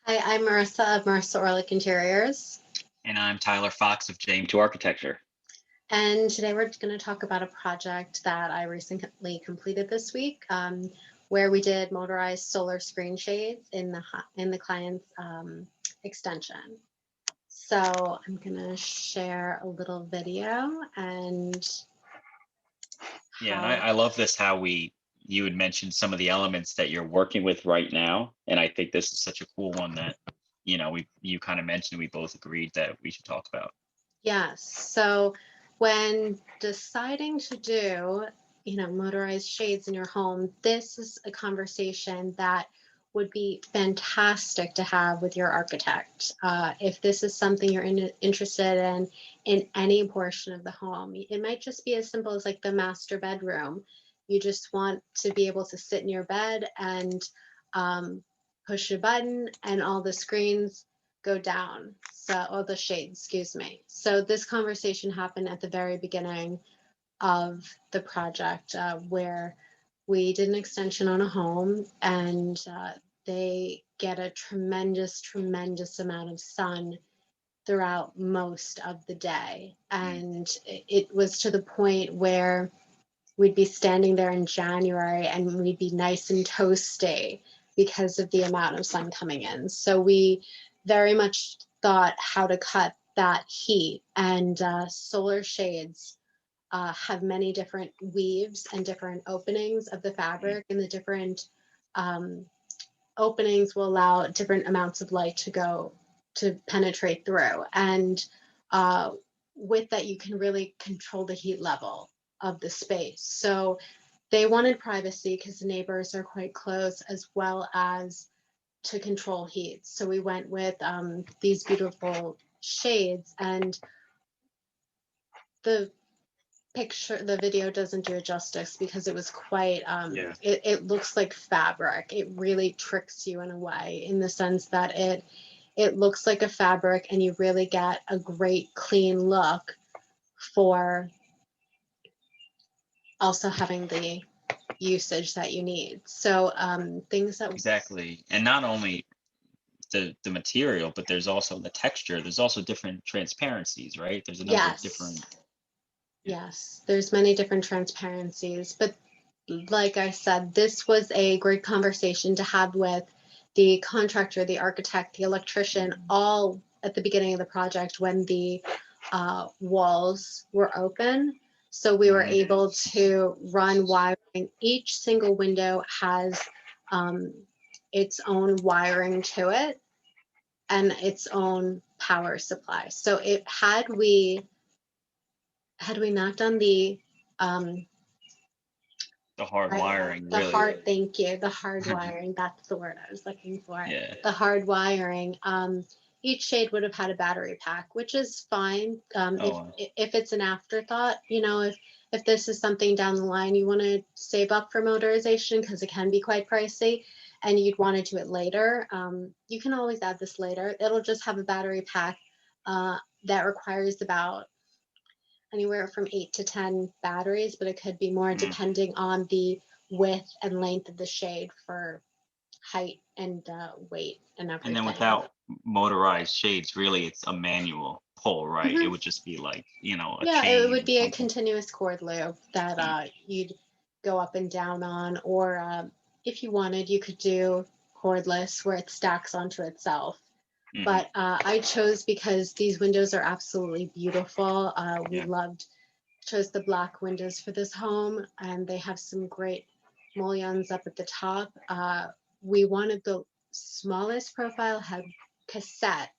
Hi, I'm Marisa of Marisa Orlich Interiors. And I'm Tyler Fox of JM2 Architecture. And today we're going to talk about a project that I recently completed this week, where we did motorized solar screen shades in the client's extension. So I'm going to share a little video and Yeah, and how. I love this how you had mentioned some of the elements that you're working with right now. And I think this is such a cool one that, you kind of mentioned, we both agreed that we should talk about. Yes. So when deciding to do, motorized shades in your home, this is a conversation that would be fantastic to have with your architect. If this is something you're interested in any portion of the home, it might just be as simple as like the master bedroom. You just want to be able to sit in your bed and push a button and all the screens go down. So, or the shades, excuse me. So this conversation happened at the very beginning of the project, where we did an extension on a home, and they get a tremendous amount of sun throughout most of the day. And it was to the point where we'd be standing there in January and we'd be nice and toasty because of the amount of sun coming in. So we very much thought how to cut that heat. And solar shades have many different weaves and different openings of the fabric, and the different openings will allow different amounts of light to penetrate through. And with that, you can really control the heat level of the space. So they wanted privacy because the neighbors are quite close, as well as to control heat. So we went with these beautiful shades, and the the video doesn't do it justice because it was quite, it looks like fabric. It really tricks you in a way, in the sense that it looks like a fabric, and you really get a great clean look for also having the usage that you need. So things that Exactly. And not only the material, but there's also the texture. There's also different transparencies, right? There's a number of different. Yes, yes, there's many different transparencies, but like I said, this was a great conversation to have with the contractor, the architect, the electrician, all at the beginning of the project when the walls were open. So we were able to run wiring. Each single window has its own wiring to it and its own power supply. So it had we not done The hard wiring, the really. hard, thank you, the hard wiring, that's the word I was looking for. Yeah. The hard wiring. Each shade would have had a battery pack, which is fine. If it's an afterthought, if this is something down the line you want to save up for motorization, because it can be quite pricey, and you'd want to do it later, you can always add this later. It'll just have a battery pack that requires about anywhere from 8 to 10 batteries, but it could be more depending on the width and length of the shade for height and weight and everything. And then without motorized shades, really, it's a manual pull, right? It would just be like, a Yeah, chain it would or be a something. continuous cord loop that you'd go up and down on, or if you wanted, you could do cordless where it stacks onto itself. But I chose because these windows are absolutely beautiful. We chose the black windows for this home, and they have some great mullions up at the top. We wanted the smallest profile cassette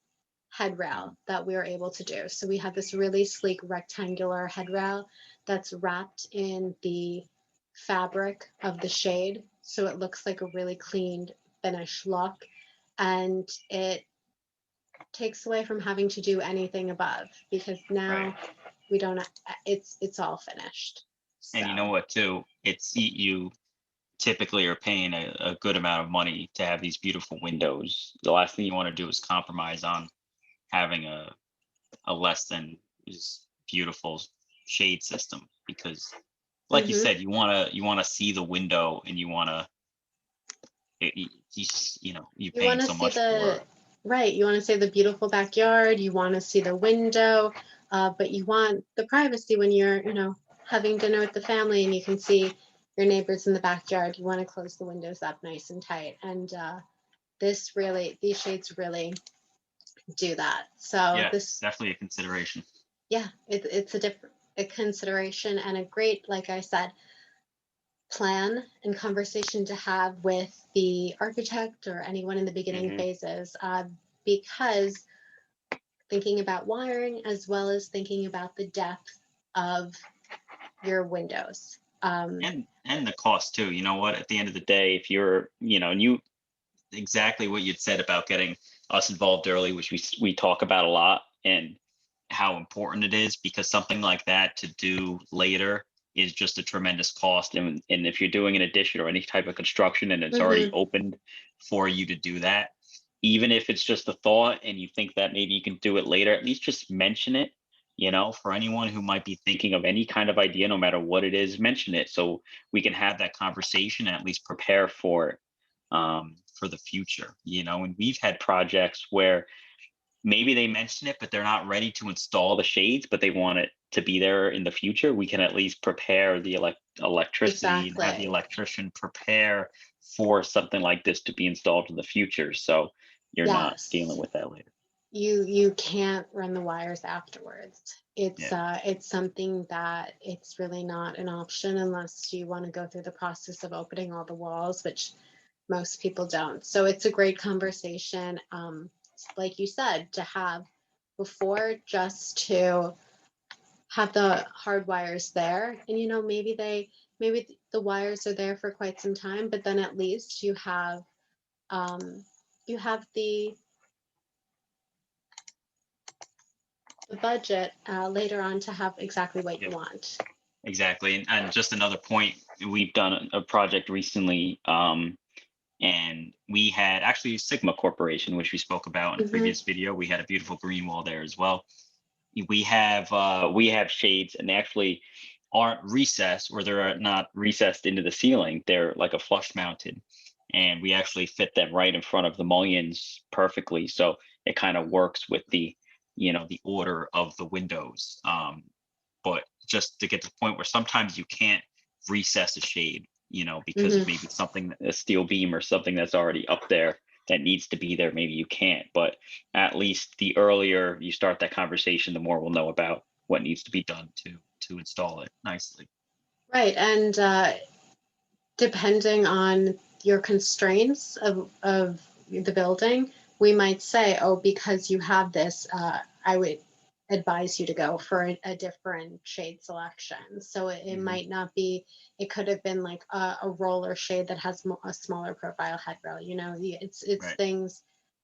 headrail that we were able to do. So we have this really sleek rectangular headrail that's wrapped in the fabric of the shade. So it looks like a really cleaned, finished look. And it takes away from having to do anything above, because now we don't, it's all finished. So. And you know what, too? You typically are paying a good amount of money to have these beautiful windows. The last thing you want to do is compromise on having a less than is beautiful shade system, because like you said, you want to see the window, and you want to, you're You paying want to so see much for it. Right. You want to see the beautiful backyard, you want to see the window, but you want the privacy when you're, having dinner with the family and you can see your neighbors in the backyard. You want to close the windows up nice and tight. And these shades really do that. So Yeah, this, definitely a consideration. yeah, it's a consideration and a great, like I said, plan and conversation to have with the architect or anyone in the beginning Hmm. phases, because thinking about wiring as well as thinking about the depth of your windows. And the cost too. You know what? At the end of the day, if you're, and you exactly what you'd said about getting us involved early, which we talk about a lot, and how important it is, because something like that to do later is just a tremendous cost. And if you're doing an addition or any type of construction and it's already Mhm. opened for you to do that, even if it's just a thought and you think that maybe you can do it later, at least just mention it. For anyone who might be thinking of any kind of idea, no matter what it is, mention it so we can have that conversation and at least prepare for it, for the future. And we've had projects where maybe they mention it, but they're not ready to install the shades, but they want it to be there in the future. We can at least prepare the electricity and have the Exactly. electrician prepare for something like this to be installed in the future. So you're not dealing Yes. with that later. You can't run the wires afterwards. Yeah. It's something that it's really not an option unless you want to go through the process of opening all the walls, which most people don't. So it's a great conversation, like you said, to have before, just to have the hard wires there. And maybe the wires are there for quite some time, but then at least um, you have the budget later on to have exactly what you Yeah. want. Exactly. And just another point, we've done a project recently, and we had actually Sigma Corporation, which we spoke about in a Hmm. previous video. We had a beautiful green wall there as well. We have shades, and they actually aren't recessed, or they're not recessed into the ceiling. They're like a flush mounted, and we actually fit them right in front of the mullions perfectly. So it kind of works with the order of the windows. But just to get to the point where sometimes you can't recess a shade, because Hmm. maybe something, a steel beam or something that's already up there that needs to be there, maybe you can't. But at least the earlier you start that conversation, the more we'll know about what needs to be done to install it nicely. Right. And depending on your constraints of the building, we might say, oh, because you have this, I would advise you to go for a different shade selection. So it Hmm. might not be, it could have been like a roller shade that has a smaller profile head rail. It's Right. things,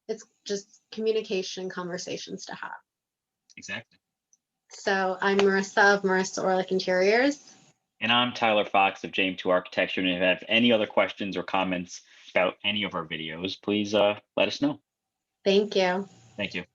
it's just communication conversations to have. Exactly. So I'm Marissa of Marissa Orlich Interiors. And I'm Tyler Fox of JM2 Architecture. And if you have any other questions or comments about any of our videos, please let us know. Thank you. Thank you.